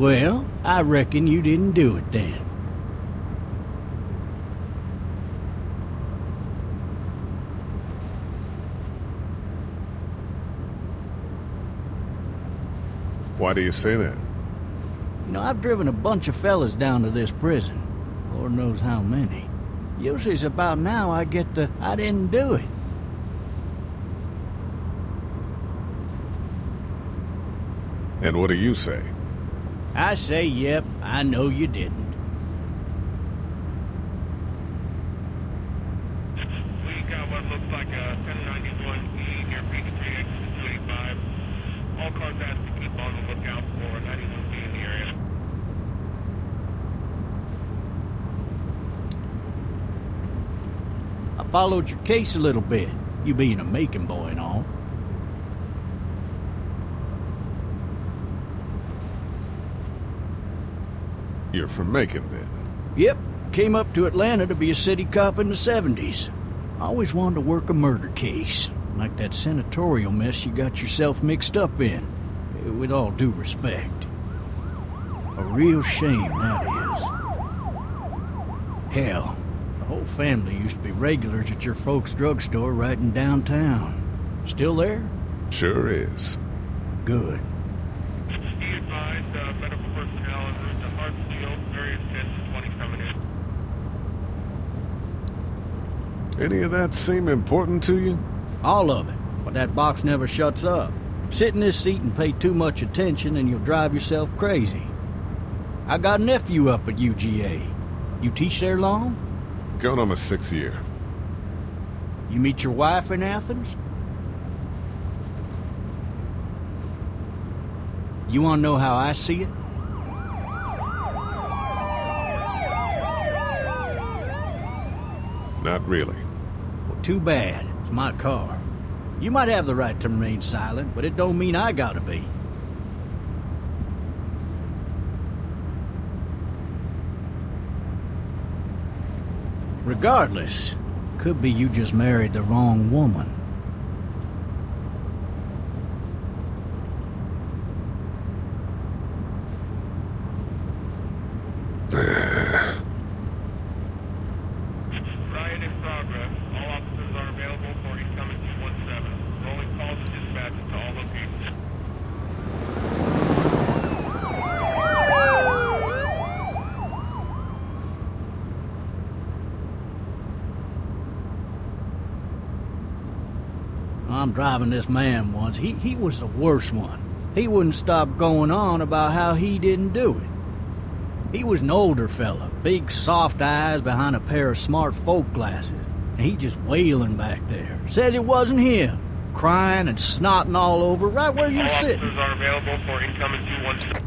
Well, I reckon you didn't do it then. Why do you say that? You know, I've driven a bunch of fellas down to this prison. Lord knows how many. Usually it's about now I get the, I didn't do it. And what do you say? I say, yep, I know you didn't. We got what looks like a 1091E near Peachtree, exit 285. All cars asked to keep on the lookout for 91B in the area. I followed your case a little bit, you being a Macon boy and all. You're from Macon, then? Yep, came up to Atlanta to be a city cop in the 70s. Always wanted to work a murder case, like that senatorial mess you got yourself mixed up in, with all due respect. A real shame, that is. Hell, the whole family used to be regulars at your folks' drugstore right in downtown. Still there? Sure is. Good. Be advised, medical personnel en route to Hartsfield, various 10 to 20 coming in. Any of that seem important to you? All of it, but that box never shuts up. Sit in this seat and pay too much attention and you'll drive yourself crazy. I got a nephew up at UGA. You teach there long? Going on my 6th year. You meet your wife in Athens? You want to know how I see it? Not really. Well, too bad. It's my car. You might have the right to remain silent, but it don't mean I gotta be. Regardless, could be you just married the wrong woman. Riot in progress. All officers are available for incoming 217. Rolling calls and dispatches to all locations. I'm driving this man once. He was the worst one. He wouldn't stop going on about how he didn't do it. He was an older fella, big soft eyes behind a pair of smart folk glasses. And he just wailing back there. Says it wasn't him. Crying and snotting all over right where you're sitting. All officers are available for incoming 217.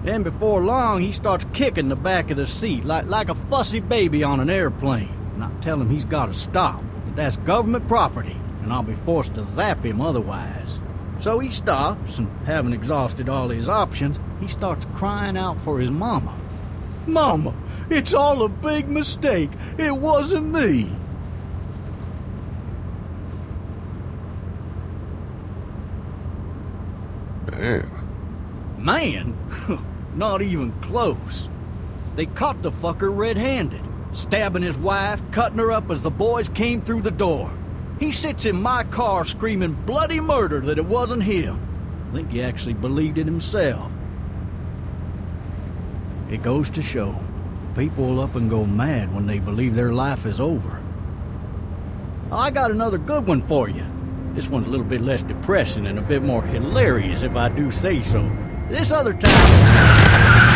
Then before long, he starts kicking the back of the seat like a fussy baby on an airplane. And I tell him he's got to stop. That that's government property, and I'll be forced to zap him otherwise. So he stops, and having exhausted all his options, he starts crying out for his mama. Mama, it's all a big mistake. It wasn't me. Man. Man? Not even close. They caught the fucker red-handed, stabbing his wife, cutting her up as the boys came through the door. He sits in my car screaming bloody murder that it wasn't him. I think he actually believed it himself. It goes to show, people will up and go mad when they believe their life is over. I got another good one for you. This one's a little bit less depressing and a bit more hilarious, if I do say so. This other time...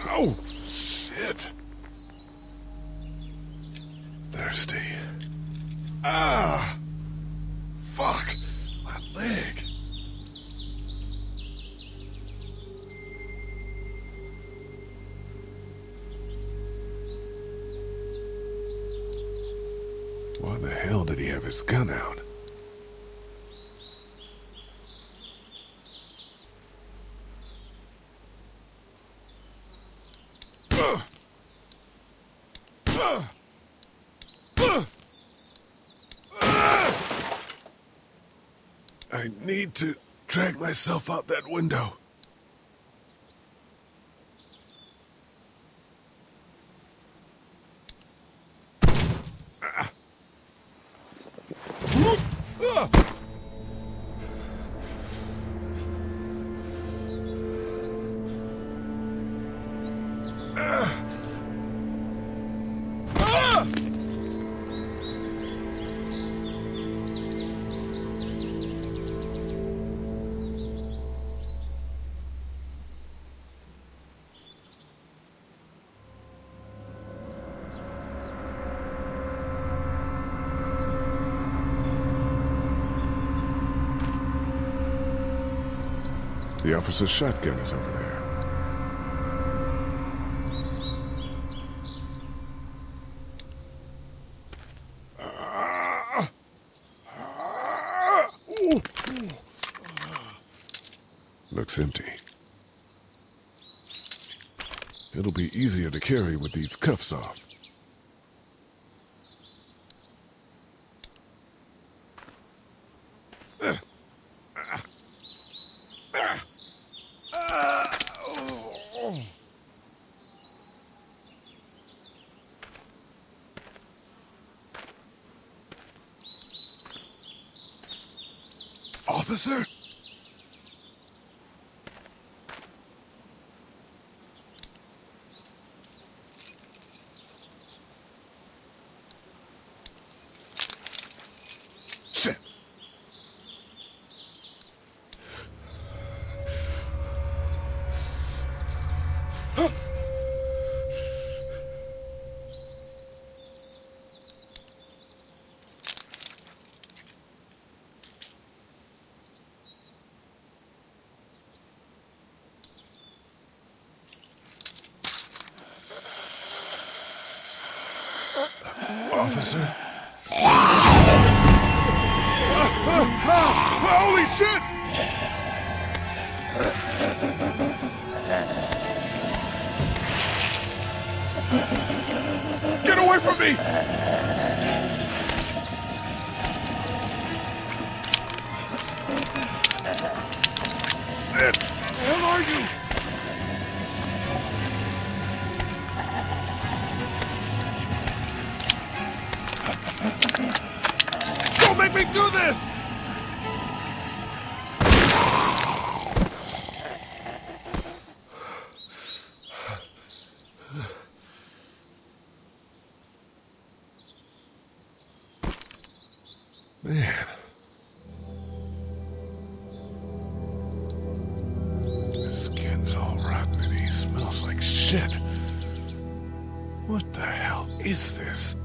Oh, shit. Thirsty. Ah! Fuck! My leg. Why the hell did he have his gun out? I need to drag myself out that window. The officer's shotgun is over there. Looks empty. It'll be easier to carry with these cuffs off. Officer? Shit. Officer? Holy shit! Get away from me! Shit! Where are you? Don't make me do this! Man. His skin's all rotten and he smells like shit. What the hell is this?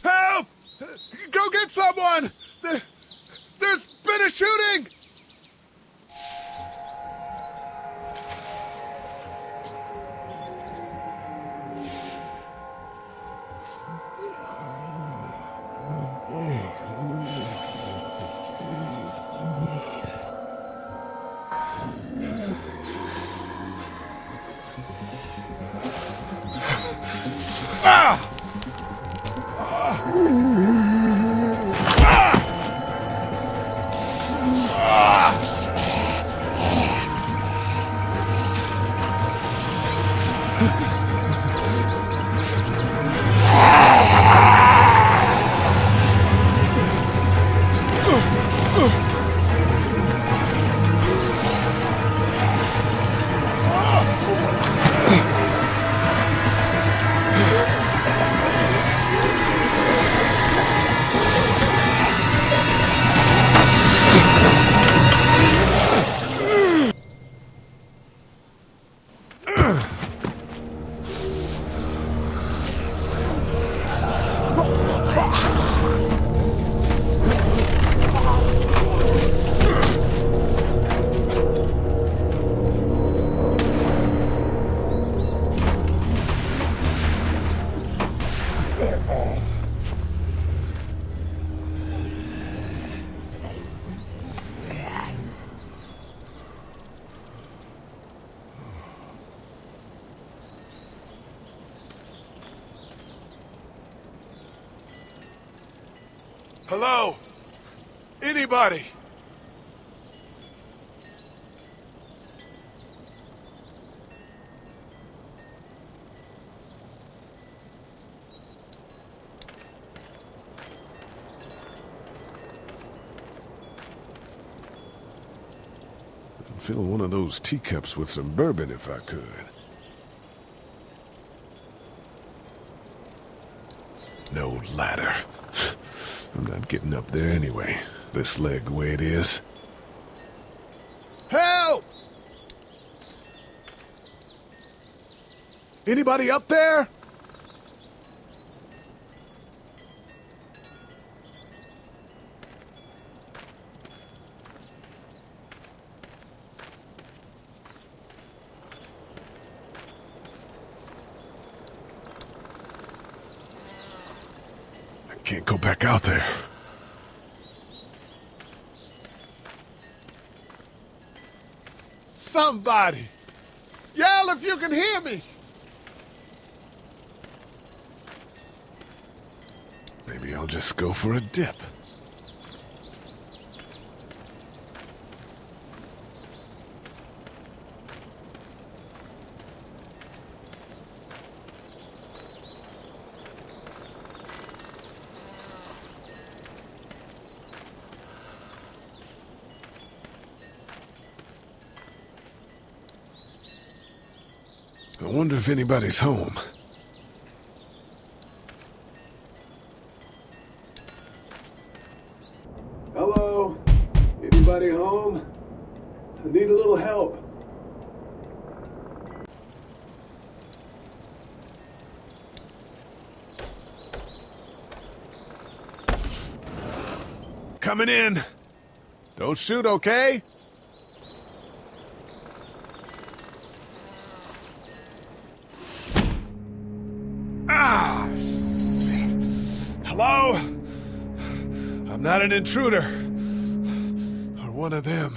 Help! Go get someone! There's been a shooting! Hello? Anybody? Fill one of those teacups with some bourbon if I could. No ladder. I'm not getting up there anyway. This leg the way it is. Help! Anybody up there? Can't go back out there. Somebody! Yell if you can hear me! Maybe I'll just go for a dip. I wonder if anybody's home. Hello? Anybody home? I need a little help. Coming in. Don't shoot, okay? Hello? I'm not an intruder. Or one of them.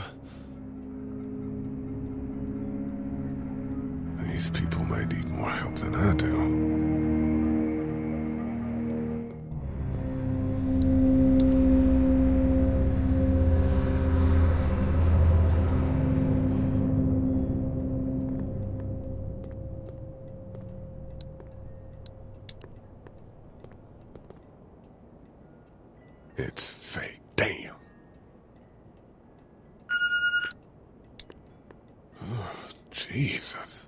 These people might need more help than I do. It's fake. Damn. Oh, Jesus.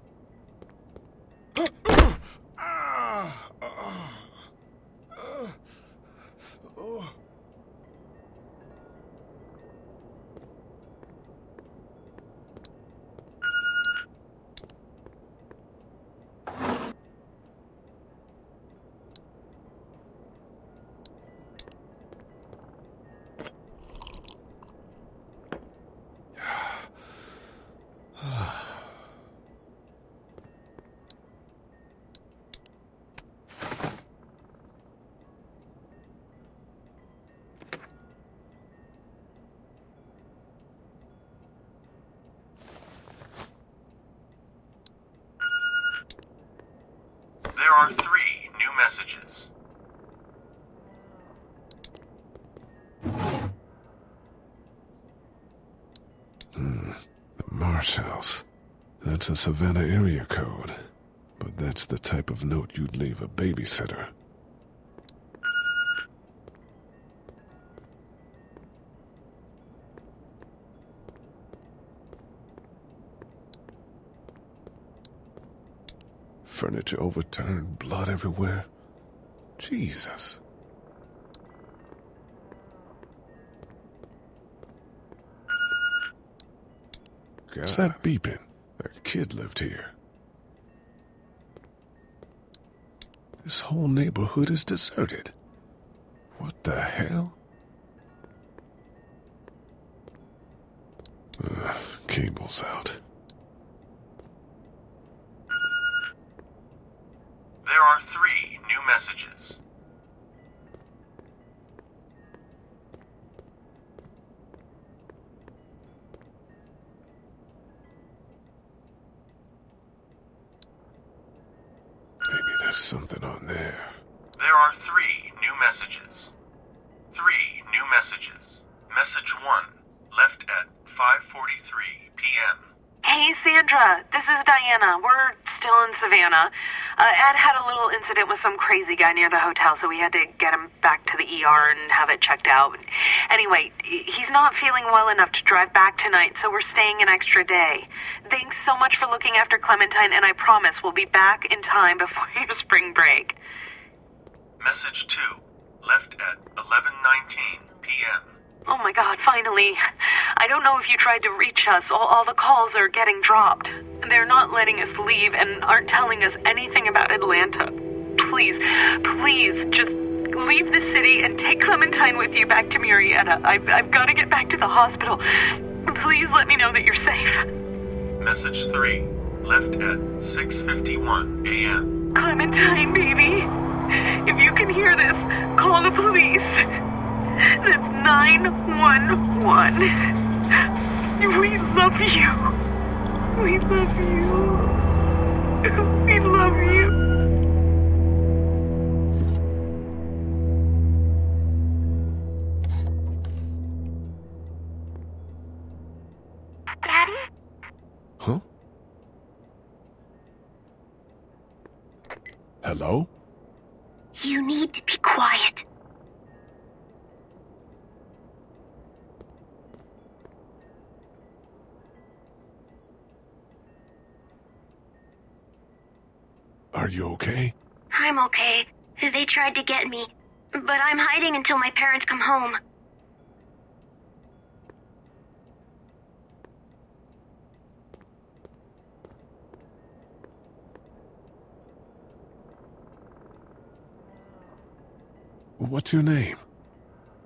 There are 3 new messages. The Marsh House. That's a Savannah area code. But that's the type of note you'd leave a babysitter. Furniture overturned, blood everywhere. Jesus. What's that beeping? A kid lived here. This whole neighborhood is deserted. What the hell? Cable's out. There are 3 new messages. Maybe there's something on there. There are 3 new messages. 3 messages. Message 1, left at 5:43 p.m. Hey, Sandra. This is Diana. We're still in Savannah. Ed had a little incident with some crazy guy near the hotel, so we had to get him back to the ER and have it checked out. Anyway, he's not feeling well enough to drive back tonight, so we're staying an extra day. Thanks so much for looking after Clementine, and I promise we'll be back in time before your spring break. Message 2, left at 11:19 p.m. Oh my God, finally. I don't know if you tried to reach us. All the calls are getting dropped. They're not letting us leave and aren't telling us anything about Atlanta. Please, just leave the city and take Clementine with you back to Murrieta. I've got to get back to the hospital. Please let me know that you're safe. Message 3, left at 6:51 a.m. Clementine, baby. If you can hear this, call the police. That's 911. We love you. We love you. We love you. Daddy? Huh? Hello? You need to be quiet. Are you okay? I'm okay. They tried to get me, but I'm hiding until my parents come home. What's your name?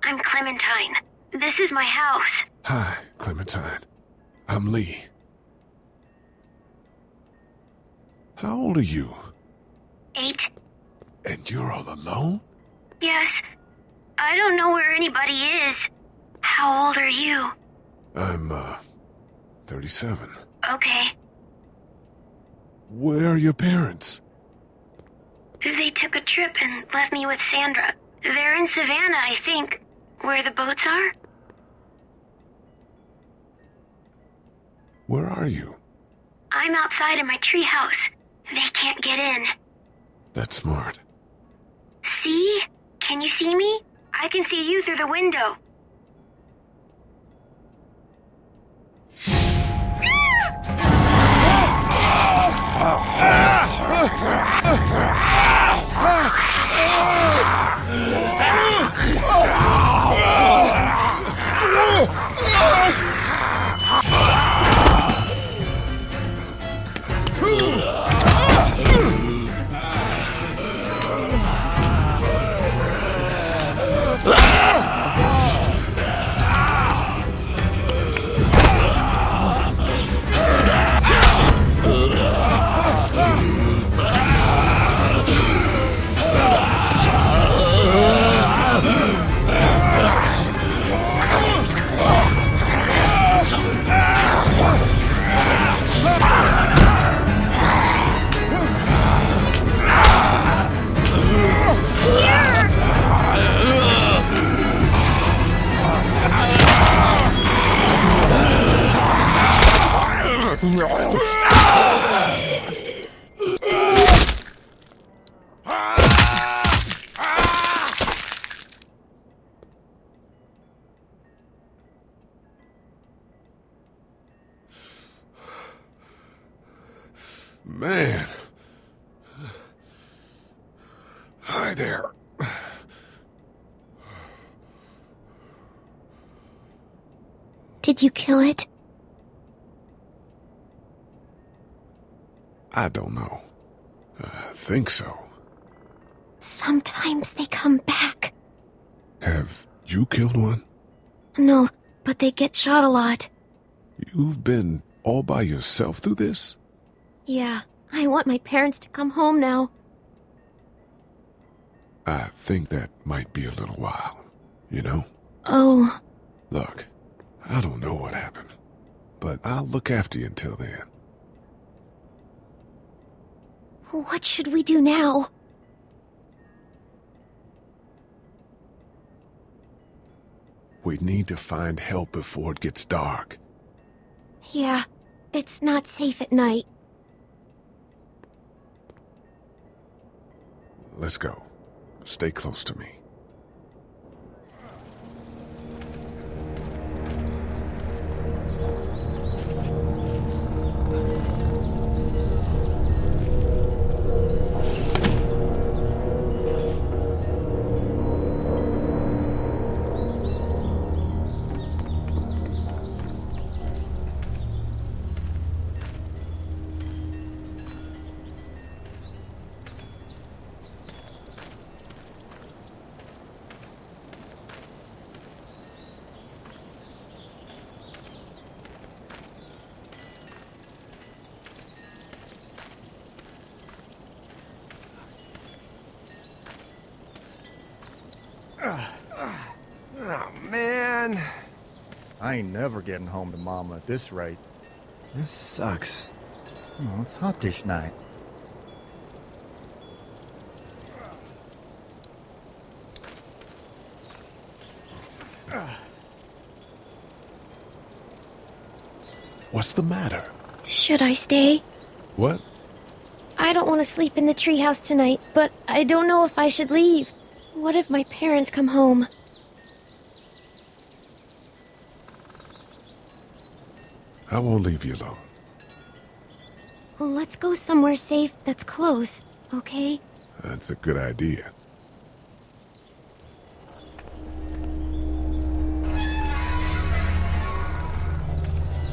I'm Clementine. This is my house. Hi, Clementine. I'm Lee. How old are you? 8. And you're all alone? Yes. I don't know where anybody is. How old are you? I'm, 37. Okay. Where are your parents? They took a trip and left me with Sandra. They're in Savannah, I think. Where the boats are? Where are you? I'm outside in my treehouse. They can't get in. That's smart. See? Can you see me? I can see you through the window. Man. Hi there. Did you kill it? I don't know. I think so. Sometimes they come back. Have you killed one? No, but they get shot a lot. You've been all by yourself through this? Yeah, I want my parents to come home now. I think that might be a little while, you know? Oh. Look, I don't know what happened, but I'll look after you until then. What should we do now? We need to find help before it gets dark. Yeah, it's not safe at night. Let's go. Stay close to me. Oh, man. I ain't never getting home to Mama at this rate. This sucks. Oh, it's hot this night. What's the matter? Should I stay? What? I don't want to sleep in the treehouse tonight, but I don't know if I should leave. What if my parents come home? I won't leave you alone. Well, let's go somewhere safe that's close, okay? That's a good idea.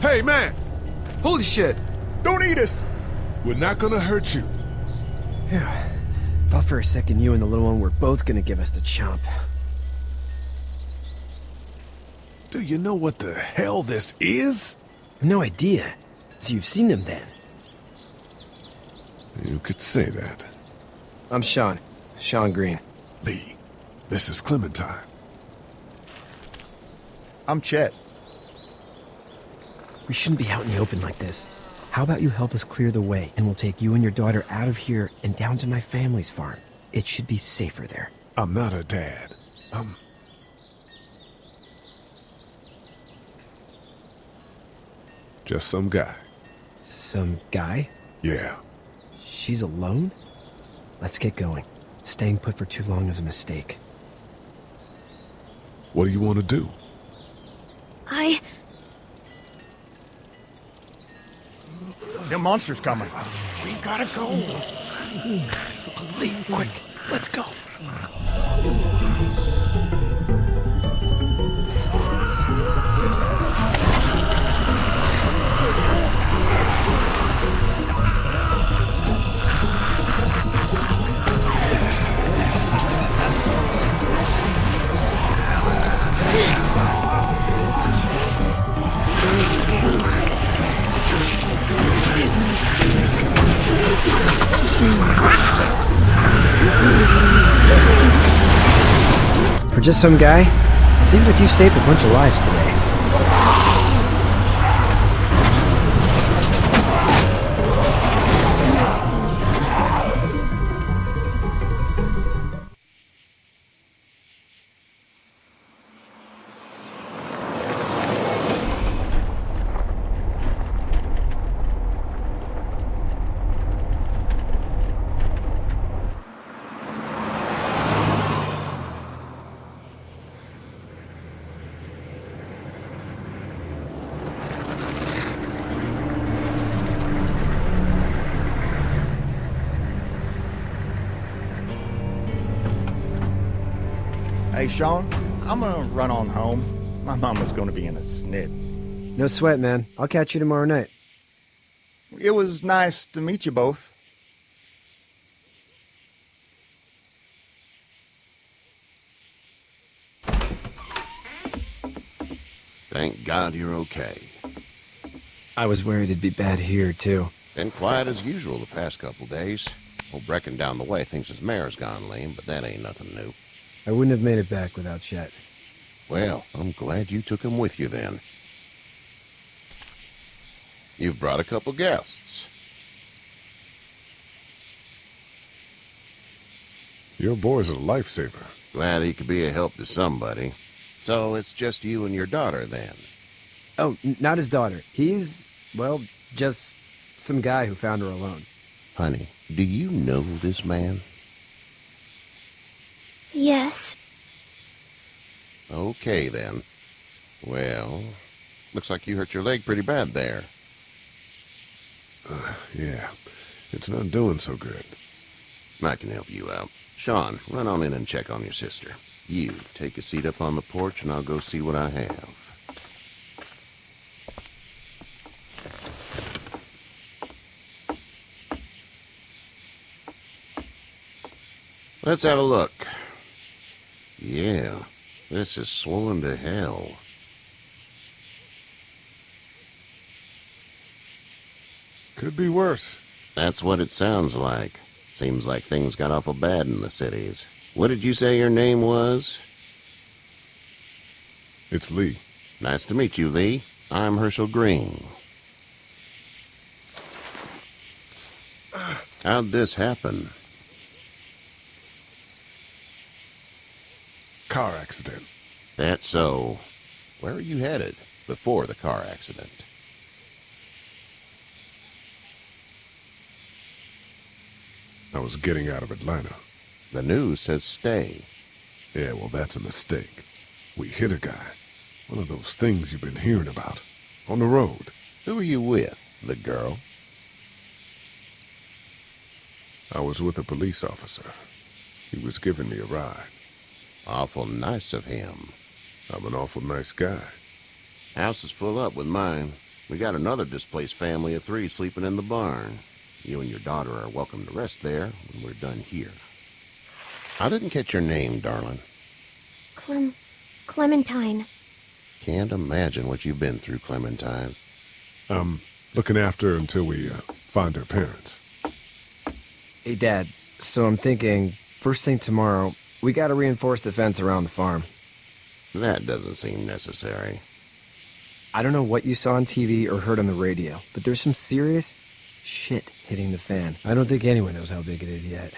Hey, man! Holy shit! Don't eat us! We're not gonna hurt you. Yeah. Thought for a second you and the little one were both gonna give us the chomp. Do you know what the hell this is? No idea. So you've seen them then? You could say that. I'm Sean. Sean Green. Lee, this is Clementine. I'm Chet. We shouldn't be out in the open like this. How about you help us clear the way, and we'll take you and your daughter out of here and down to my family's farm. It should be safer there. I'm not her dad. I'm... just some guy. Some guy? Yeah. She's alone? Let's get going. Staying put for too long is a mistake. What do you want to do? The monster's coming. We gotta go. Lee, quick, let's go. For just some guy, it seems like you saved a bunch of lives today. Hey, Sean, I'm gonna run on home. My mama's gonna be in a snit. No sweat, man. I'll catch you tomorrow night. It was nice to meet you both. Thank God you're okay. I was worried it'd be bad here, too. Been quiet as usual the past couple days. Old Brecken down the way thinks his mare's gone lame, but that ain't nothing new. I wouldn't have made it back without Chet. Well, I'm glad you took him with you then. You've brought a couple guests. Your boy's a lifesaver. Glad he could be a help to somebody. So it's just you and your daughter, then? Oh, not his daughter. He's, well, just some guy who found her alone. Honey, do you know this man? Yes. Okay, then. Well, looks like you hurt your leg pretty bad there. Yeah. It's not doing so good. I can help you out. Sean, run on in and check on your sister. You, take a seat up on the porch and I'll go see what I have. Let's have a look. Yeah, this is swollen to hell. Could be worse. That's what it sounds like. Seems like things got awful bad in the cities. What did you say your name was? It's Lee. Nice to meet you, Lee. I'm Herschel Green. How'd this happen? Car accident. That's so. Where are you headed before the car accident? I was getting out of Atlanta. The news says stay. Yeah, well, that's a mistake. We hit a guy. One of those things you've been hearing about. On the road. Who are you with? The girl? I was with a police officer. He was giving me a ride. Awful nice of him. I'm an awful nice guy. House is full up with mine. We got another displaced family of 3 sleeping in the barn. You and your daughter are welcome to rest there when we're done here. I didn't catch your name, darling. Clementine. Can't imagine what you've been through, Clementine. I'm looking after her until we find her parents. Hey, Dad, so I'm thinking, first thing tomorrow, we gotta reinforce the fence around the farm. That doesn't seem necessary. I don't know what you saw on TV or heard on the radio, but there's some serious shit hitting the fan. I don't think anyone knows how big it is yet.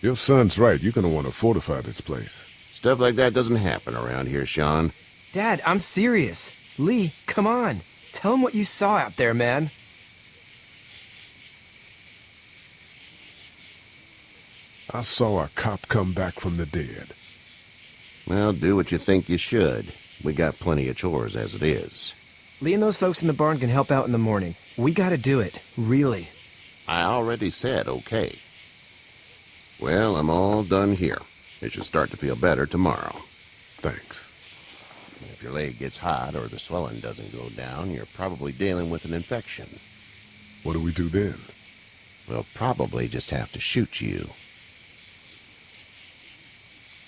Your son's right. You're gonna want to fortify this place. Stuff like that doesn't happen around here, Sean. Dad, I'm serious. Lee, come on. Tell him what you saw out there, man. I saw a cop come back from the dead. Well, do what you think you should. We got plenty of chores as it is. Lee and those folks in the barn can help out in the morning. We gotta do it. Really. I already said okay. Well, I'm all done here. It should start to feel better tomorrow. Thanks. If your leg gets hot or the swelling doesn't go down, you're probably dealing with an infection. What do we do then? We'll probably just have to shoot you.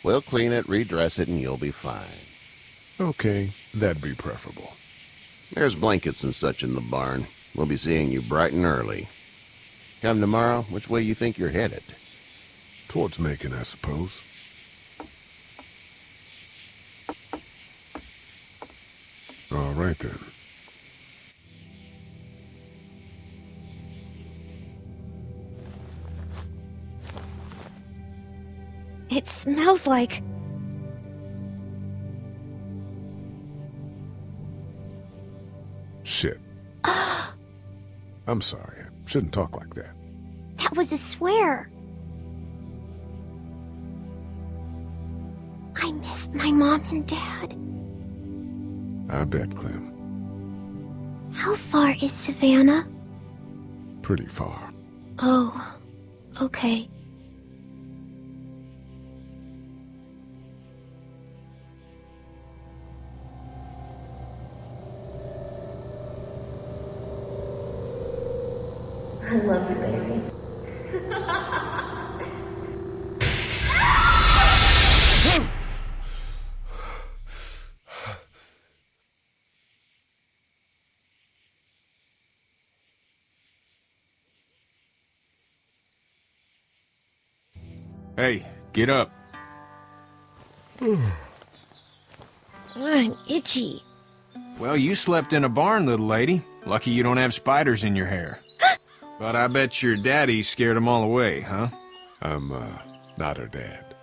We'll clean it, redress it, and you'll be fine. Okay, that'd be preferable. There's blankets and such in the barn. We'll be seeing you bright and early. Come tomorrow, which way you think you're headed? Towards Macon, I suppose. All right, then. It smells like... Shit. I'm sorry. I shouldn't talk like that. That was a swear. I miss my mom and dad. I bet, Clem. How far is Savannah? Pretty far. Oh, okay. I love you, baby. Hey, get up. I'm itchy. Well, you slept in a barn, little lady. Lucky you don't have spiders in your hair. But I bet your daddy scared them all away, huh? I'm, not her dad.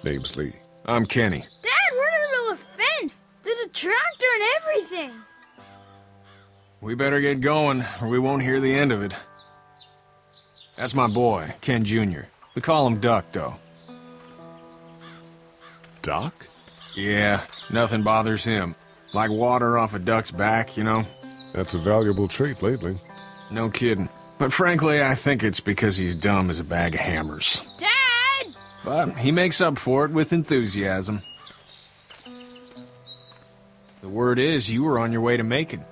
Name's Lee. I'm Kenny. Dad, we're in the middle of a fence. There's a tractor and everything. We better get going, or we won't hear the end of it. That's my boy, Ken Jr. We call him Duck, though. Doc? Yeah, nothing bothers him. Like water off a duck's back, you know? That's a valuable trait lately. No kidding. But frankly, I think it's because he's dumb as a bag of hammers. Dad! But he makes up for it with enthusiasm. The word is you were on your way to Macon.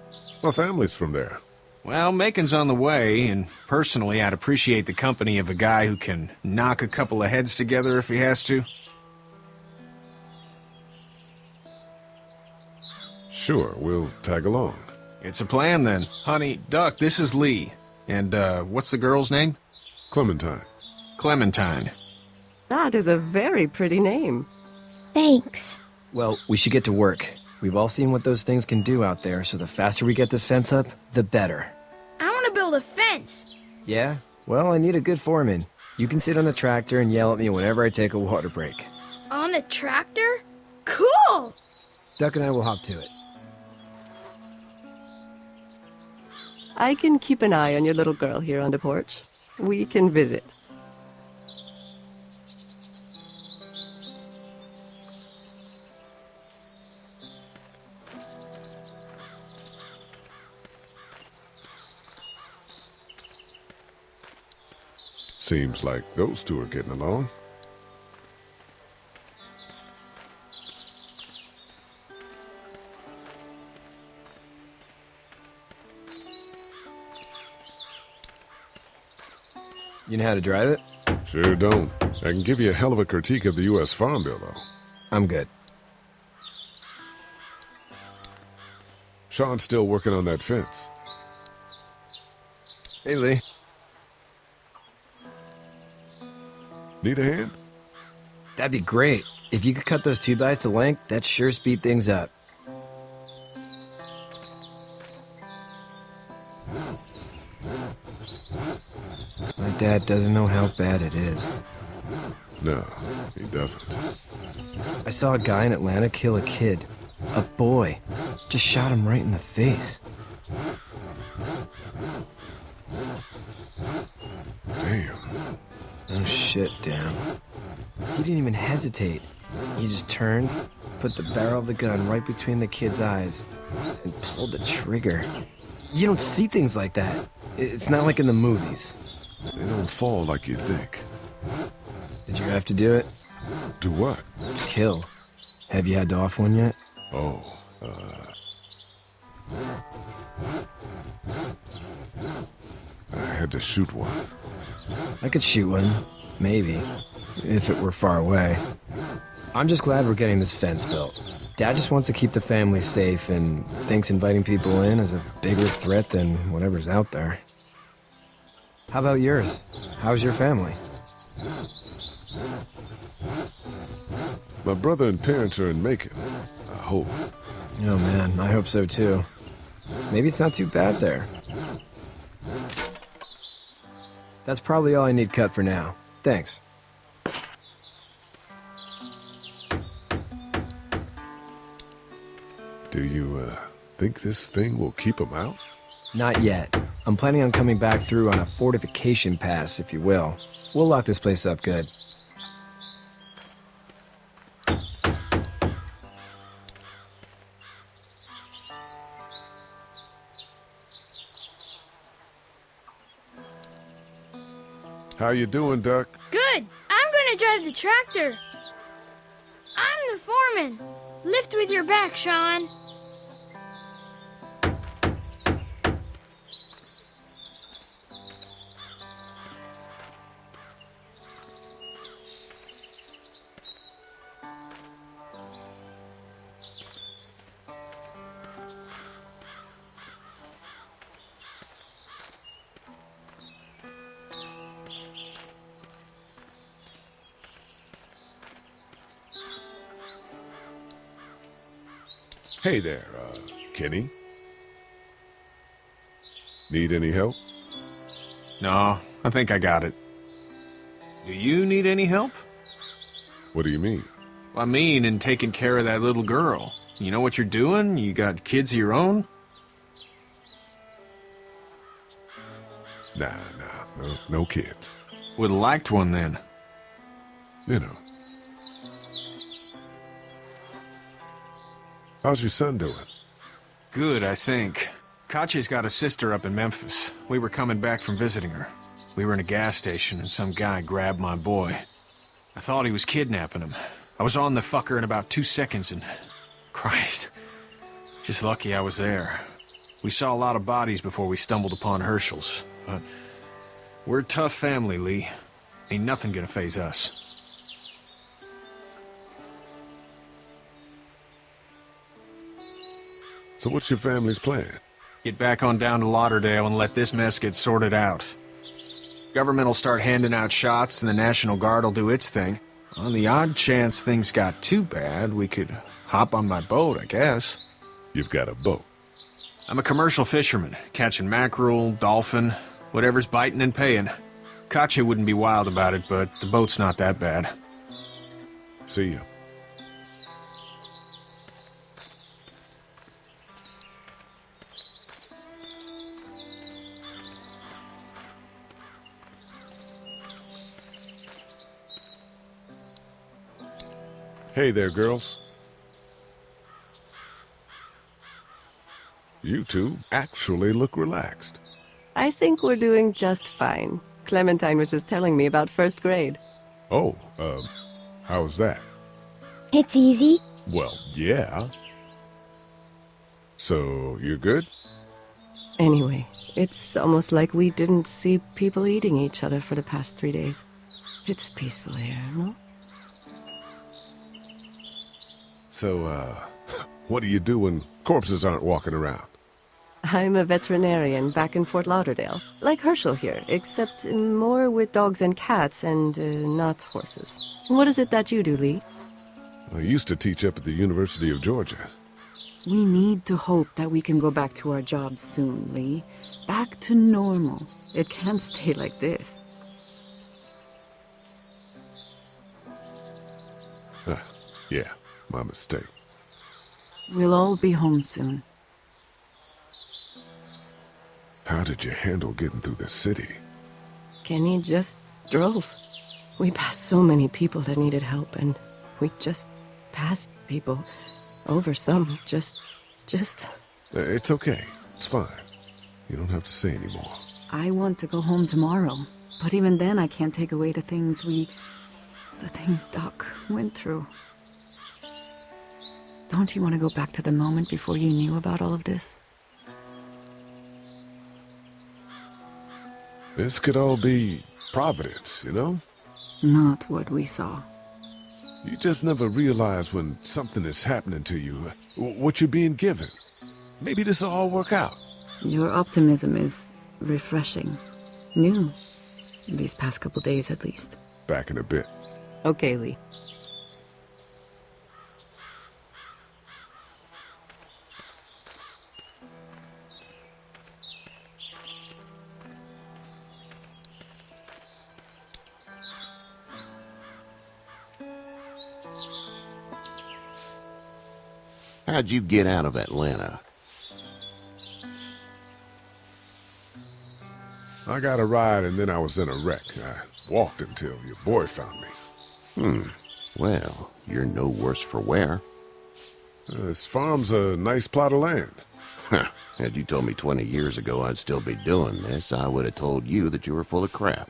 My family's from there. Well, Macon's on the way, and personally, I'd appreciate the company of a guy who can knock a couple of heads together if he has to. Sure, we'll tag along. It's a plan, then. Honey, Duck, this is Lee. And, what's the girl's name? Clementine. Clementine. That is a very pretty name. Thanks. Well, we should get to work. We've all seen what those things can do out there, so the faster we get this fence up, the better. I want to build a fence. Yeah? Well, I need a good foreman. You can sit on the tractor and yell at me whenever I take a water break. On the tractor? Cool! Duck and I will hop to it. I can keep an eye on your little girl here on the porch. We can visit. Seems like those two are getting along. You know how to drive it? Sure don't. I can give you a hell of a critique of the U.S. Farm Bill, though. I'm good. Sean's still working on that fence. Hey, Lee. Need a hand? That'd be great. If you could cut those 2x to length, that'd sure speed things up. My dad doesn't know how bad it is. No, he doesn't. I saw a guy in Atlanta kill a kid. A boy. Just shot him right in the face. Damn. Oh shit, damn. He didn't even hesitate. He just turned, put the barrel of the gun right between the kid's eyes, and pulled the trigger. You don't see things like that. It's not like in the movies. They don't fall like you think. Did you have to do it? Do what? Kill. Have you had to off one yet? Oh, I had to shoot one. I could shoot one. Maybe. If it were far away. I'm just glad we're getting this fence built. Dad just wants to keep the family safe and thinks inviting people in is a bigger threat than whatever's out there. How about yours? How's your family? My brother and parents are in Macon. I hope. Oh man, I hope so too. Maybe it's not too bad there. That's probably all I need cut for now. Thanks. Do you, think this thing will keep them out? Not yet. I'm planning on coming back through on a fortification pass, if you will. We'll lock this place up good. How you doing, Duck? Good. I'm gonna drive the tractor. I'm the foreman. Lift with your back, Sean. Hey there, Kenny. Need any help? No, I think I got it. Do you need any help? What do you mean? I mean, in taking care of that little girl. You know what you're doing? You got kids of your own? Nah, no kids. Would've liked one then. You know. How's your son doing? Good, I think. Katya's got a sister up in Memphis. We were coming back from visiting her. We were in a gas station and some guy grabbed my boy. I thought he was kidnapping him. I was on the fucker in about 2 seconds and... Christ. Just lucky I was there. We saw a lot of bodies before we stumbled upon Herschel's. But we're a tough family, Lee. Ain't nothing gonna faze us. So what's your family's plan? Get back on down to Lauderdale and let this mess get sorted out. Government will start handing out shots and the National Guard will do its thing. On the odd chance things got too bad, we could hop on my boat, I guess. You've got a boat? I'm a commercial fisherman, catching mackerel, dolphin, whatever's biting and paying. Katya wouldn't be wild about it, but the boat's not that bad. See you. Hey there, girls. You two actually look relaxed. I think we're doing just fine. Clementine was just telling me about first grade. Oh, how's that? It's easy. Well, yeah. So, you're good? Anyway, it's almost like we didn't see people eating each other for the past 3 days. It's peaceful here, no? So, what do you do when corpses aren't walking around? I'm a veterinarian back in Fort Lauderdale. Like Herschel here, except more with dogs and cats and not horses. What is it that you do, Lee? I used to teach up at the University of Georgia. We need to hope that we can go back to our jobs soon, Lee. Back to normal. It can't stay like this. Yeah, my mistake. We'll all be home soon. How did you handle getting through the city? Kenny just drove. We passed so many people that needed help, and we just passed people. Over some, just... It's okay. It's fine. You don't have to say anymore. I want to go home tomorrow, but even then I can't take away the things Doc went through. Don't you want to go back to the moment before you knew about all of this? This could all be providence, you know? Not what we saw. You just never realize when something is happening to you, what you're being given. Maybe this will all work out. Your optimism is refreshing. New. These past couple days, at least. Back in a bit. Okay, Lee. How'd you get out of Atlanta? I got a ride and then I was in a wreck. I walked until your boy found me. Well, you're no worse for wear. This farm's a nice plot of land. Had you told me 20 years ago I'd still be doing this, I would have told you that you were full of crap.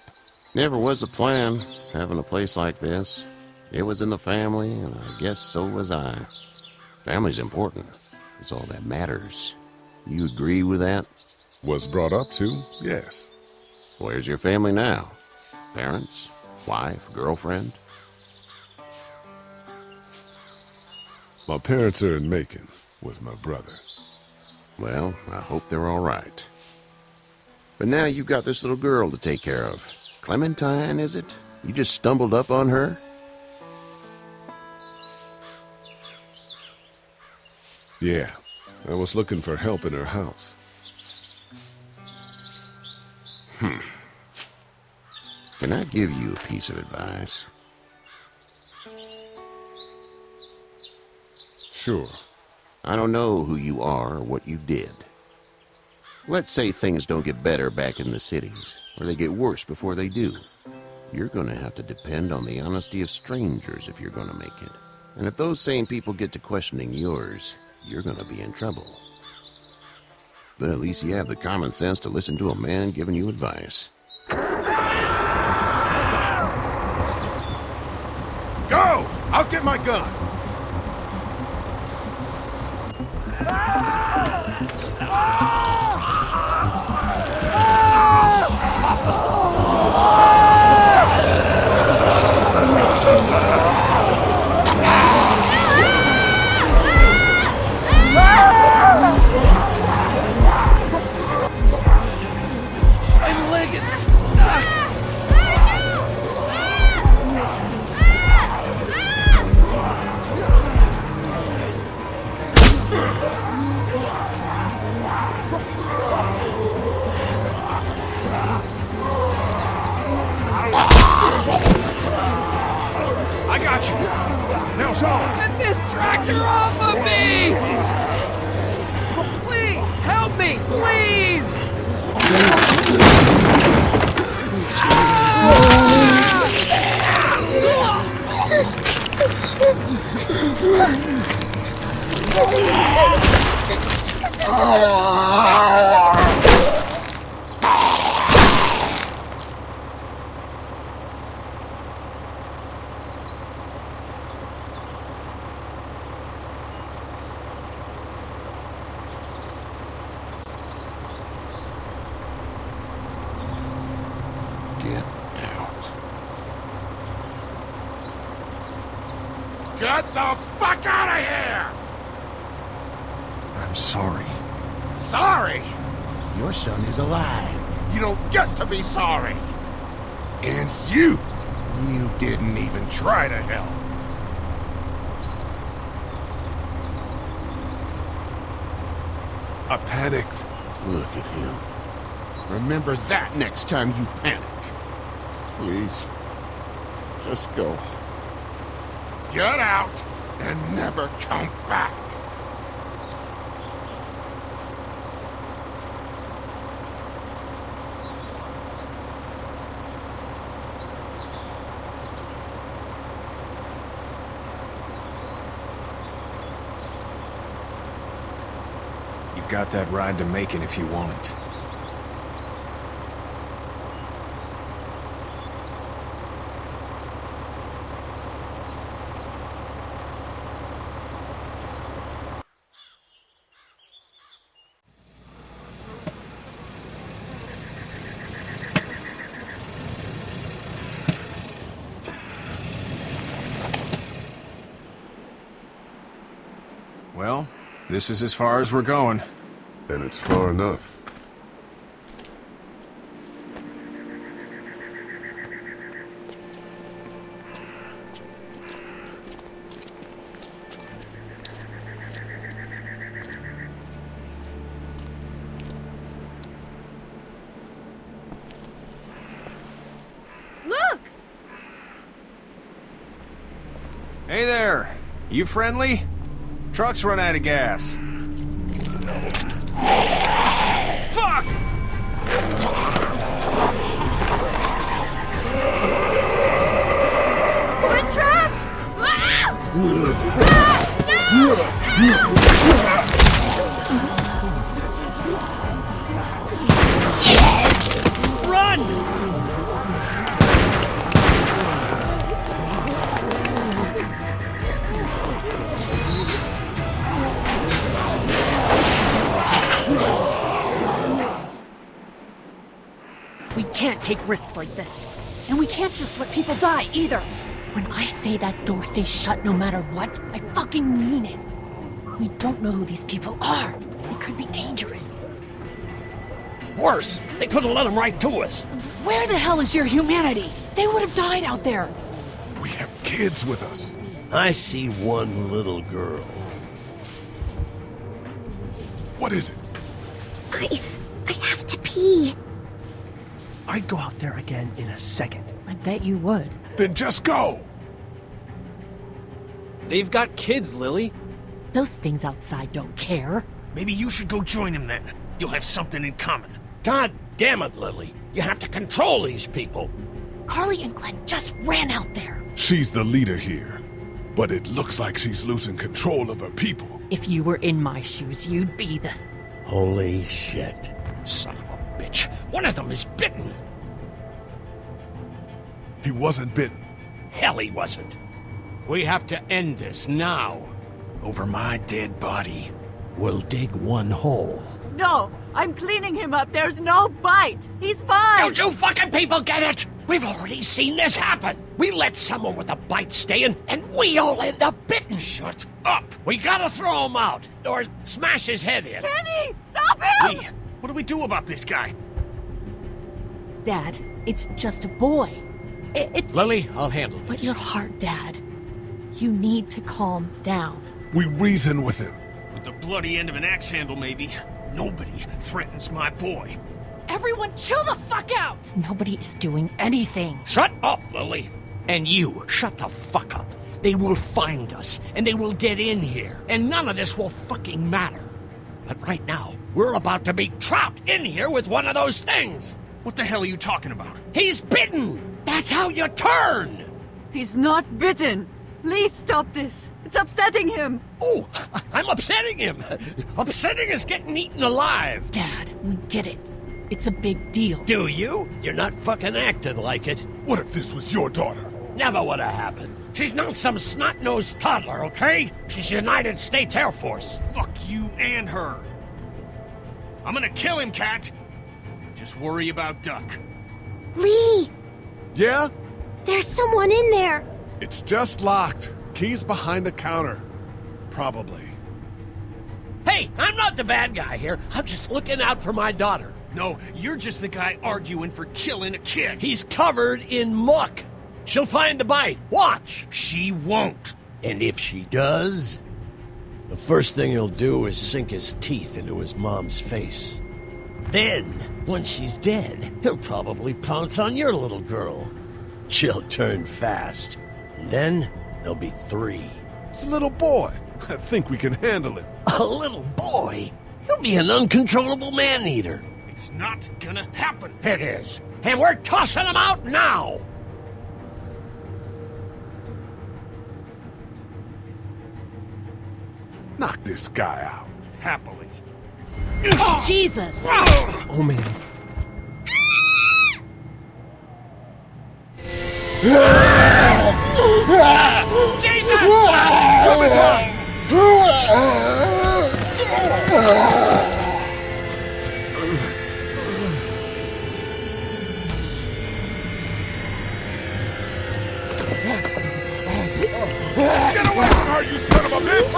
Never was a plan, having a place like this. It was in the family, and I guess so was I. Family's important. It's all that matters. You agree with that? Was brought up to, yes. Where's your family now? Parents? Wife? Girlfriend? My parents are in Macon with my brother. Well, I hope they're all right. But now you've got this little girl to take care of. Clementine, is it? You just stumbled up on her? Yeah, I was looking for help in her house. Can I give you a piece of advice? Sure. I don't know who you are or what you did. Let's say things don't get better back in the cities, or they get worse before they do. You're gonna have to depend on the honesty of strangers if you're gonna make it. And if those same people get to questioning yours, you're gonna be in trouble. But at least you have the common sense to listen to a man giving you advice. Go! I'll get my gun! My leg is stuck! I got you! Now, Sean! Get this tractor off of me! Please, help me, please! Get out. Get the fuck out of here! I'm sorry. Sorry? Your son is alive. You don't get to be sorry. And you didn't even try to help. I panicked. Look at him. Remember that next time you panic. Please, just go. Get out and never come back. You've got that ride to Macon if you want it. Well, this is as far as we're going. And it's far enough. Look! Hey there! You friendly? Truck's run out of gas. Fuck! We're trapped! Run! We can't take risks like this. And we can't just let people die, either. When I say that door stays shut no matter what, I fucking mean it. We don't know who these people are. They could be dangerous. Worse, they could have let them right to us. Where the hell is your humanity? They would have died out there. We have kids with us. I see one little girl. What is it? I have to pee. I'd go out there again in a second. I bet you would. Then just go. They've got kids, Lily. Those things outside don't care. Maybe you should go join him then. You'll have something in common. God damn it, Lily. You have to control these people. Carly and Glenn just ran out there. She's the leader here, but it looks like she's losing control of her people. If you were in my shoes, you'd be the... Holy shit. Son of a bitch. One of them is bitten. He wasn't bitten. Hell, he wasn't. We have to end this now. Over my dead body. We'll dig one hole. No, I'm cleaning him up. There's no bite. He's fine. Don't you fucking people get it? We've already seen this happen. We let someone with a bite stay in, and we all end up bitten. Shut up. We gotta throw him out, or smash his head in. Kenny, stop him! Lee, what do we do about this guy? Dad, it's just a boy. It's... Lily, I'll handle this. But your heart, Dad. You need to calm down. We reason with him. With the bloody end of an axe handle, maybe. Nobody threatens my boy. Everyone chill the fuck out! Nobody is doing anything. Shut up, Lily. And you, shut the fuck up. They will find us, and they will get in here, and none of this will fucking matter. But right now, we're about to be trapped in here with one of those things. What the hell are you talking about? He's bitten! That's how you turn! He's not bitten. Lee, stop this. It's upsetting him. Oh, I'm upsetting him. Upsetting is getting eaten alive. Dad, we get it. It's a big deal. Do you? You're not fucking acting like it. What if this was your daughter? Never would have happened. She's not some snot-nosed toddler, okay? She's United States Air Force. Fuck you and her. I'm gonna kill him, Cat. Just worry about Duck. Lee! Yeah? There's someone in there. It's just locked. Key's behind the counter. Probably. Hey, I'm not the bad guy here. I'm just looking out for my daughter. No, you're just the guy arguing for killing a kid. He's covered in muck. She'll find the bite. Watch. She won't. And if she does, the first thing he'll do is sink his teeth into his mom's face. Then, once she's dead, he'll probably pounce on your little girl. She'll turn fast. And then, there'll be 3. It's a little boy. I think we can handle him. A little boy? He'll be an uncontrollable man-eater. It's not gonna happen. It is. And we're tossing him out now. Knock this guy out. Happily. Jesus! Oh, man. Jesus! Get away from her, you son of a bitch!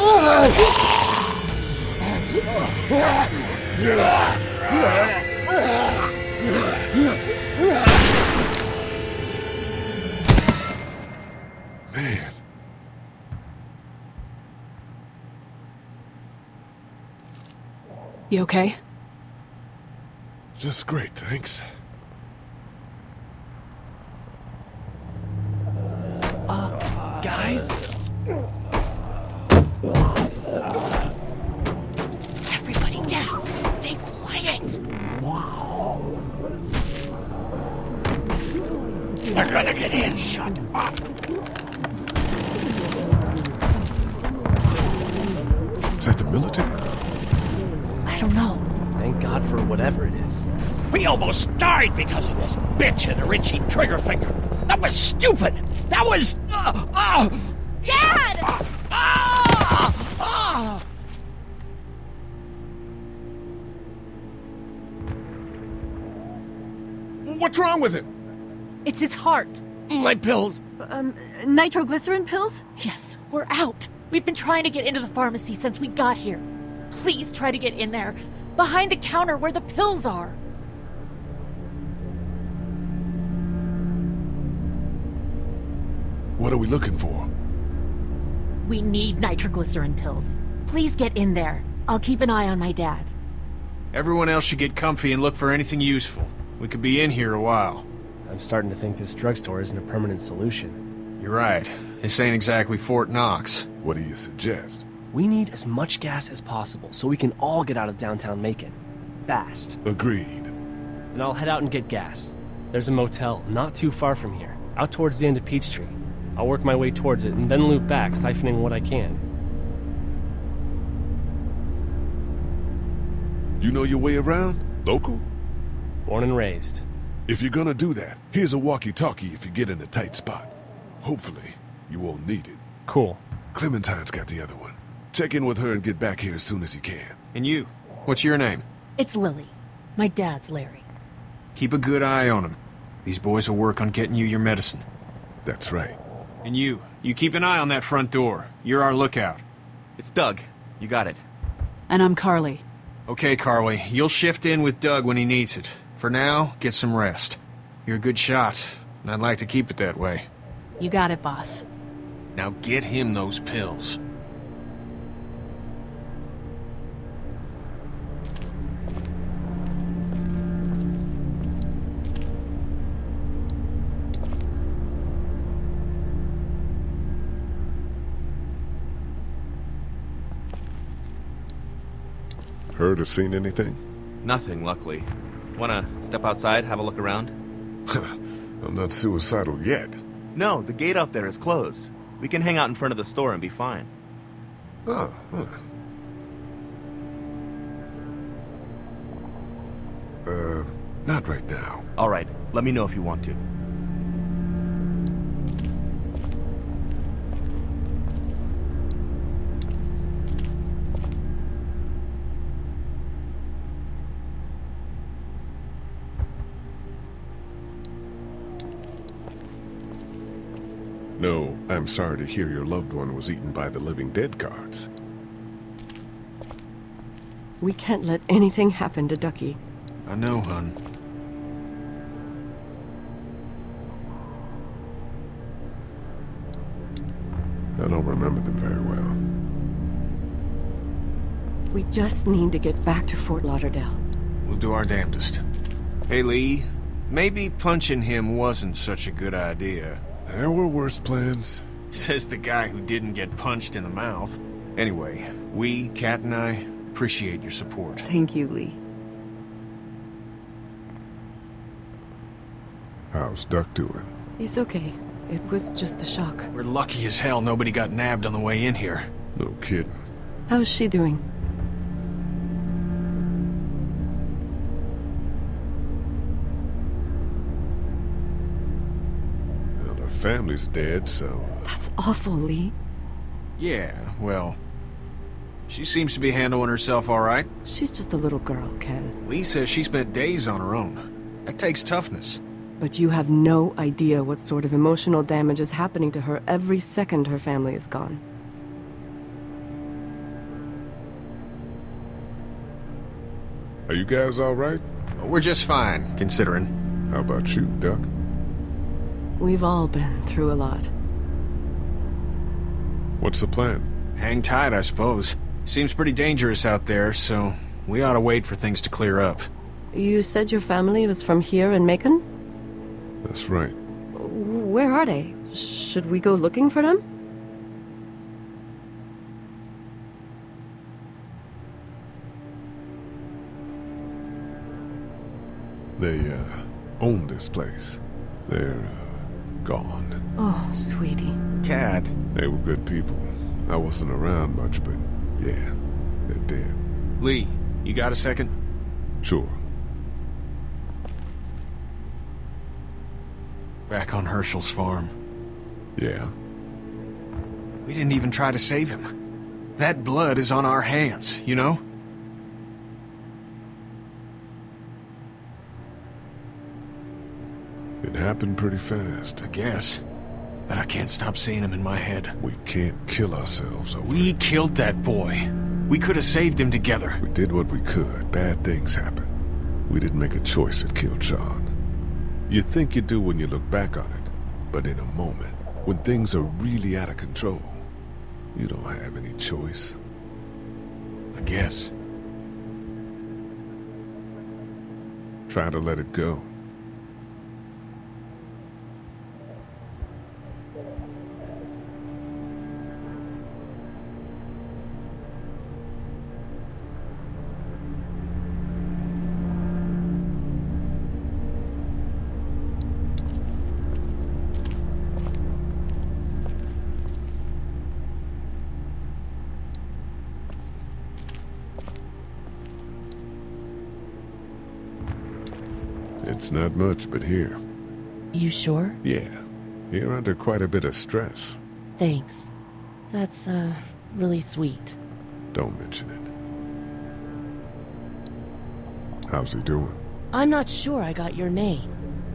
Man. You okay? Just great, thanks. Guys? Everybody down. Stay quiet. They're gonna get in. Shut up. Is that the military? I don't know. Thank God for whatever it is. We almost died because of this bitch and her itchy trigger finger. That was stupid. That was... Dad! What's wrong with him? It's his heart. My pills. Nitroglycerin pills? Yes, we're out. We've been trying to get into the pharmacy since we got here. Please try to get in there. Behind the counter where the pills are. What are we looking for? We need nitroglycerin pills. Please get in there. I'll keep an eye on my dad. Everyone else should get comfy and look for anything useful. We could be in here a while. I'm starting to think this drugstore isn't a permanent solution. You're right. This ain't exactly Fort Knox. What do you suggest? We need as much gas as possible so we can all get out of downtown Macon. Fast. Agreed. And I'll head out and get gas. There's a motel not too far from here, out towards the end of Peachtree. I'll work my way towards it and then loop back, siphoning what I can. You know your way around? Local? Born and raised. If you're gonna do that, here's a walkie-talkie if you get in a tight spot. Hopefully, you won't need it. Cool. Clementine's got the other one. Check in with her and get back here as soon as you can. And you? What's your name? It's Lily. My dad's Larry. Keep a good eye on him. These boys will work on getting you your medicine. That's right. And you keep an eye on that front door. You're our lookout. It's Doug. You got it. And I'm Carly. Okay, Carly. You'll shift in with Doug when he needs it. For now, get some rest. You're a good shot, and I'd like to keep it that way. You got it, boss. Now get him those pills. Heard or seen anything? Nothing, luckily. Wanna step outside, have a look around? I'm not suicidal yet. No, the gate out there is closed. We can hang out in front of the store and be fine. Oh, not right now. All right, let me know if you want to. No, I'm sorry to hear your loved one was eaten by the living dead guards. We can't let anything happen to Ducky. I know, hon. I don't remember them very well. We just need to get back to Fort Lauderdale. We'll do our damnedest. Hey, Lee, maybe punching him wasn't such a good idea. There were worse plans. Says the guy who didn't get punched in the mouth. Anyway, we, Kat and I, appreciate your support. Thank you, Lee. How's Duck doing? He's okay. It was just a shock. We're lucky as hell nobody got nabbed on the way in here. No kidding. How's she doing? Well, her family's dead, so... That's awful, Lee. Yeah, well... She seems to be handling herself all right. She's just a little girl, Ken. Lee says she spent days on her own. That takes toughness. But you have no idea what sort of emotional damage is happening to her every second her family is gone. Are you guys all right? We're just fine, considering. How about you, Duck? We've all been through a lot. What's the plan? Hang tight, I suppose. Seems pretty dangerous out there, so we ought to wait for things to clear up. You said your family was from here in Macon? That's right. Where are they? Should we go looking for them? They, own this place. They're, gone. Oh, sweetie. Kat. They were good people. I wasn't around much, but yeah, they're dead. Lee, you got a second? Sure. Back on Herschel's farm. Yeah? We didn't even try to save him. That blood is on our hands, you know? It happened pretty fast. I guess. But I can't stop seeing him in my head. We can't kill ourselves over We killed that boy. We could have saved him together. We did what we could. Bad things happen. We didn't make a choice that killed Sean. You think you do when you look back on it. But in a moment, when things are really out of control, you don't have any choice. I guess. Try to let it go. It's not much, but here. You sure? Yeah. You're under quite a bit of stress. Thanks. That's, really sweet. Don't mention it. How's he doing? I'm not sure I got your name.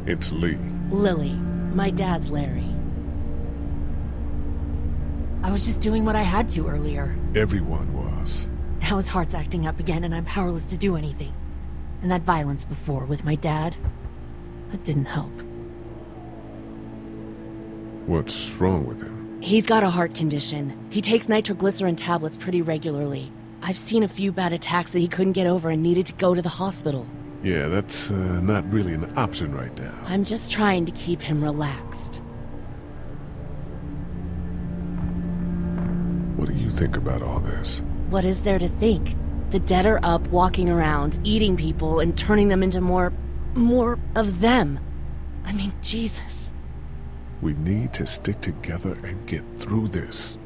It's Lee. Lily. My dad's Larry. I was just doing what I had to earlier. Everyone was. Now his heart's acting up again and I'm powerless to do anything. And that violence before with my dad, that didn't help. What's wrong with him? He's got a heart condition. He takes nitroglycerin tablets pretty regularly. I've seen a few bad attacks that he couldn't get over and needed to go to the hospital. Yeah, that's not really an option right now. I'm just trying to keep him relaxed. What do you think about all this? What is there to think? The dead are up, walking around, eating people, and turning them into more of them. I mean, Jesus. We need to stick together and get through this.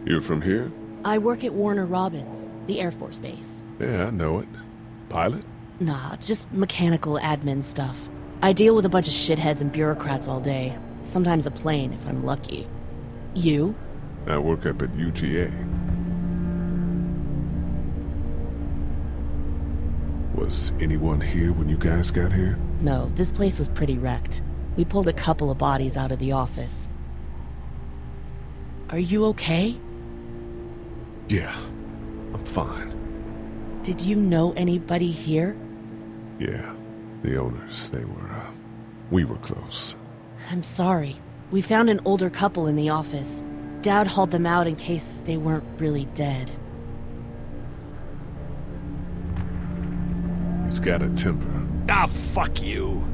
You're from here? I work at Warner Robins, the Air Force Base. Yeah, I know it. Pilot? Nah, just mechanical admin stuff. I deal with a bunch of shitheads and bureaucrats all day. Sometimes a plane, if I'm lucky. You? I work up at UGA. Was anyone here when you guys got here? No, this place was pretty wrecked. We pulled a couple of bodies out of the office. Are you okay? Yeah, I'm fine. Did you know anybody here? Yeah, the owners, we were close. I'm sorry. We found an older couple in the office. Dad hauled them out in case they weren't really dead. He's got a temper. Ah, fuck you.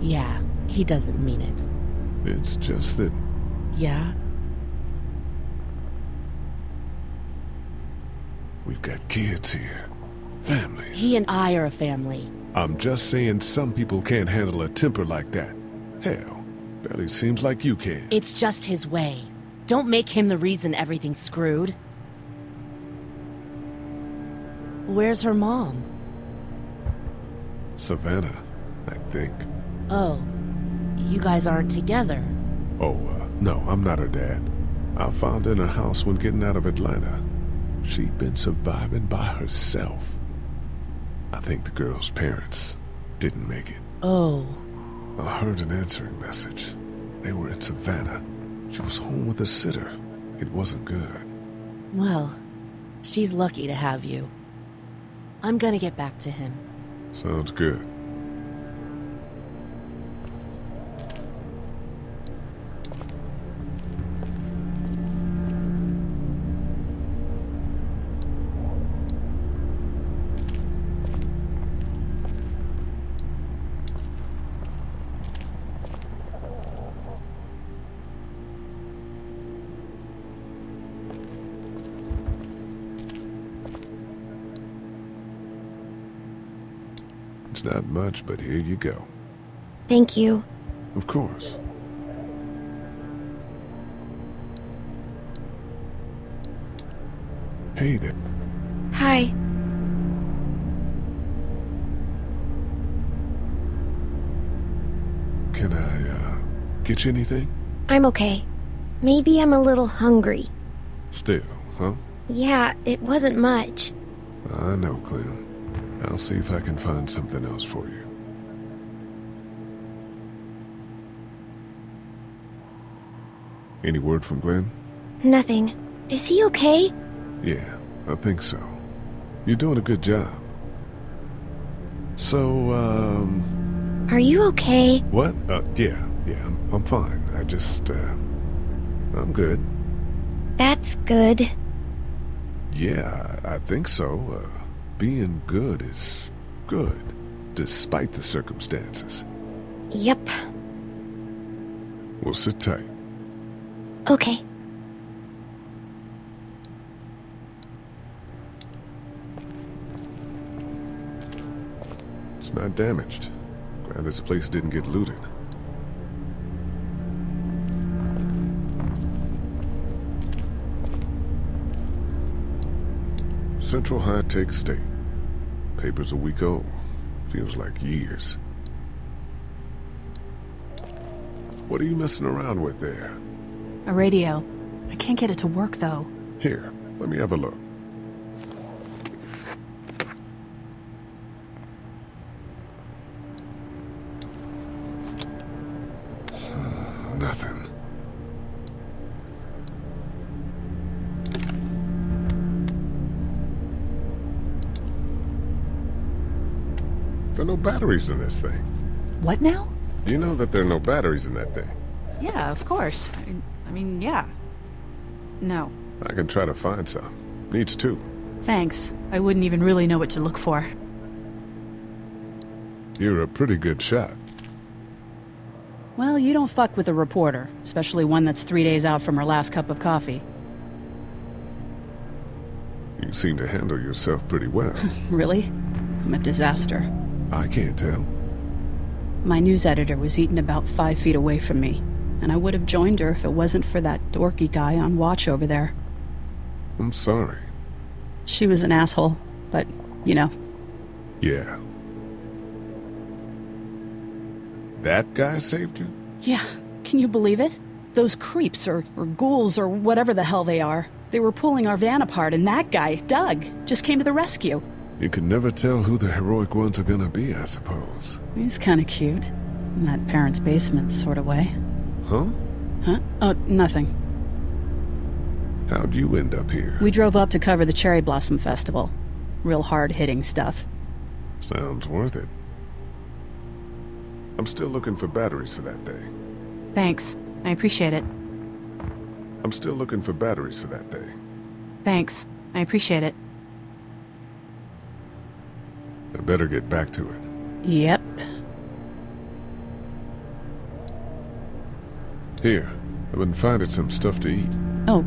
Yeah, he doesn't mean it. It's just that... Yeah? We've got kids here. Families. He and I are a family. I'm just saying some people can't handle a temper like that. Hell, barely seems like you can. It's just his way. Don't make him the reason everything's screwed. Where's her mom? Savannah, I think. Oh, you guys aren't together. Oh, no, I'm not her dad. I found her in a house when getting out of Atlanta. She'd been surviving by herself. I think the girl's parents didn't make it. Oh. I heard an answering message. They were in Savannah. She was home with a sitter. It wasn't good. Well, she's lucky to have you. I'm gonna get back to him. Sounds good. It's not much, but here you go. Thank you. Of course. Hey there. Hi. Can I, get you anything? I'm okay. Maybe I'm a little hungry. Still, huh? Yeah, it wasn't much. I know, Clem. I'll see if I can find something else for you. Any word from Glenn? Nothing. Is he okay? Yeah, I think so. You're doing a good job. So, Are you okay? What? Yeah, I'm fine. I just, I'm good. That's good. Yeah, I think so. Being good is good, despite the circumstances. Yep. We'll sit tight. Okay. It's not damaged. Glad this place didn't get looted. Central High Tech State. Paper's a week old. Feels like years. What are you messing around with there? A radio. I can't get it to work, though. Here, let me have a look. Nothing. There are no batteries in this thing. What now? You know that there are no batteries in that thing. Yeah, of course. I mean, yeah. No. I can try to find some. Needs two. Thanks. I wouldn't even really know what to look for. You're a pretty good shot. Well, you don't fuck with a reporter, especially one that's 3 days out from her last cup of coffee. You seem to handle yourself pretty well. Really? I'm a disaster. I can't tell. My news editor was eaten about 5 feet away from me, and I would have joined her if it wasn't for that dorky guy on watch over there. I'm sorry. She was an asshole, but, you know. Yeah. That guy saved you? Yeah, can you believe it? Those creeps, or ghouls, or whatever the hell they are. They were pulling our van apart, and that guy, Doug, just came to the rescue. You can never tell who the heroic ones are gonna be, I suppose. He's kinda cute. In that parents' basement sort of way. Huh? Huh? Oh, nothing. How'd you end up here? We drove up to cover the Cherry Blossom Festival. Real hard-hitting stuff. Sounds worth it. I'm still looking for batteries for that thing. Thanks. I appreciate it. I'm still looking for batteries for that thing. Thanks. I appreciate it. I better get back to it. Yep. Here, I've been finding some stuff to eat. Oh,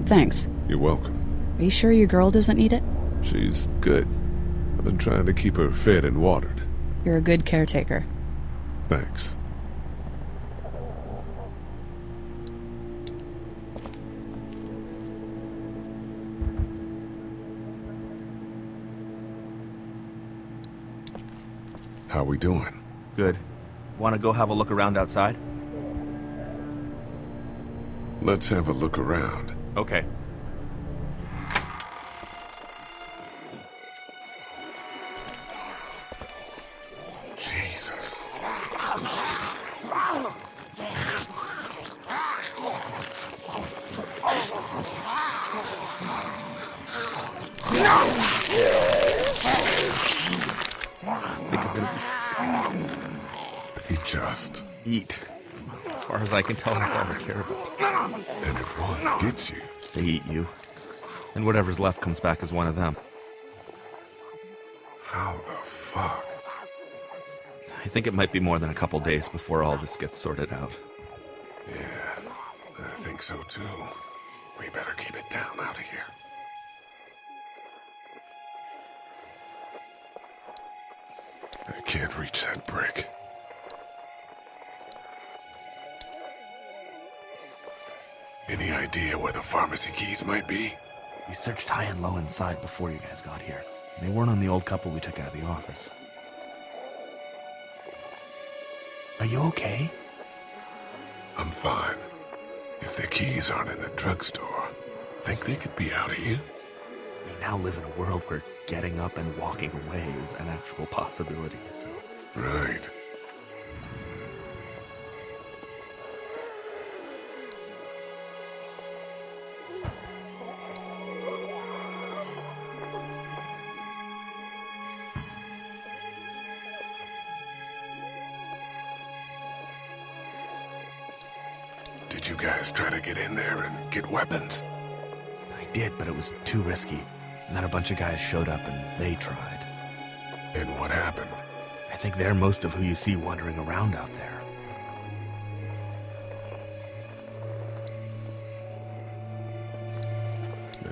thanks. You're welcome. Are you sure your girl doesn't need it? She's good. I've been trying to keep her fed and watered. You're a good caretaker. Thanks. How we doing? Good. Want to go have a look around outside? Let's have a look around. Okay. Jesus. Think of it. They just eat. As far as I can tell, that's all they care about. And if one gets you, they eat you. And whatever's left comes back as one of them. How the fuck? I think it might be more than a couple days before all this gets sorted out. Yeah, I think so too. We better keep it down out of here. I can't reach that brick. Any idea where the pharmacy keys might be? We searched high and low inside before you guys got here. They weren't on the old couple we took out of the office. Are you okay? I'm fine. If the keys aren't in the drugstore, think they could be out here? We now live in a world where getting up and walking away is an actual possibility, so... Right. Did you guys try to get in there and get weapons? I did, but it was too risky. And then a bunch of guys showed up and they tried. And what happened? I think they're most of who you see wandering around out there.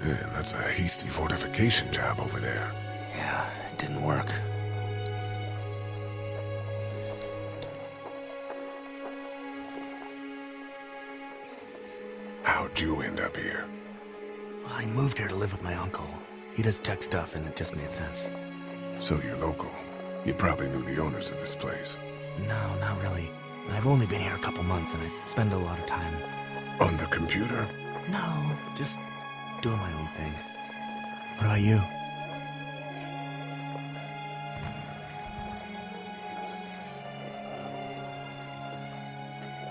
Man, that's a hasty fortification job over there. Yeah, it didn't work. How'd you end up here? I moved here to live with my uncle. He does tech stuff and it just made sense. So you're local? You probably knew the owners of this place. No, not really. I've only been here a couple months and I spend a lot of time... On the computer? No, just doing my own thing. What about you?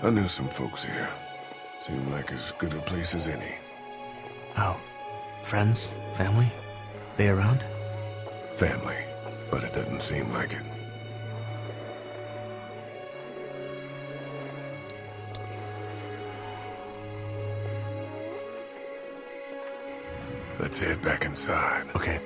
I knew some folks here. Seemed like as good a place as any. Oh, friends? Family? They around? Family, but it doesn't seem like it. Let's head back inside. Okay.